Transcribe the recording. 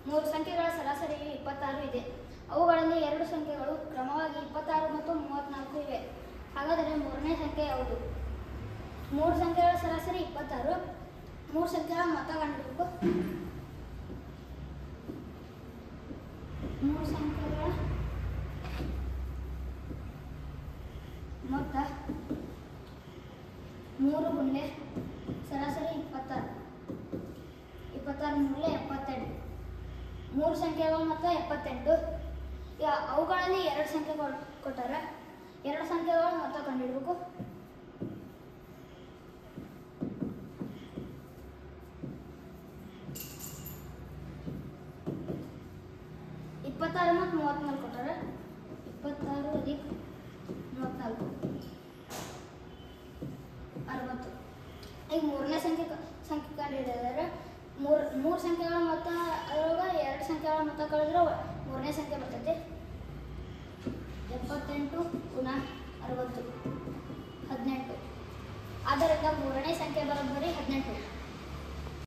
ಮೂರು ಸಂಖ್ಯೆಗಳ ಸರಾಸರಿಯು 26 ಇದೆ. ಅವುಗಳಲ್ಲಿ ಎರಡು ಸಂಖ್ಯೆಗಳು ಕ್ರಮವಾಗಿ 26 ಮತ್ತು 34 ಇವೆ. ಹಾಗಾದರೆ ಮೂರನೇ ಸಂಖ್ಯೆ ಯಾವುದು? ಮೂರು ಸಂಖ್ಯೆಗಳ ಸರಾಸರಿ 26. ಮೂರು ಸಂಖ್ಯೆಗಳ ಮೊತ್ತ ಕಂಡುಹಿಡಿಯಬೇಕು. ಮೂರು ಸಂಖ್ಯೆಗಳ ಮೊತ್ತ 3 ಗುಂಡ್ಲೆ ಸರಾಸರಿ 26. 26 ಮೂರಲೆ 78. ಮೂರು ಸಂಖ್ಯೆಗಳ ಮೊತ್ತ 78. ಅವುಗಳಲ್ಲಿ ಎರಡು ಸಂಖ್ಯೆಗಳು ಕೊಟ್ಟಾರೆ. ಎರಡು ಸಂಖ್ಯೆಗಳ ಮೊತ್ತ ಕಂಡುಹಿಡಬೇಕು. ಮತ್ತು 34 ಕೊಟ್ಟಾರೆ. 26 + 34 60. ಈಗ ಮೂರನೇ ಸಂಖ್ಯೆ ಕಂಡುಹಿಡಿದರೆ ಮೂರು ಸಂಖ್ಯೆಗಳ ಮೊತ್ತ ಅದರೊಳಗೆ ಎರಡು ಸಂಖ್ಯೆಗಳ ಮೊತ್ತ ಕಳೆದ್ರೆ ಮೂರನೇ ಸಂಖ್ಯೆ ಬರ್ತೈತೆ. 78 × 60 18. ಆದ್ದರಿಂದ ಮೂರನೇ ಸಂಖ್ಯೆ ಬರೋಬ್ಬರಿ 18.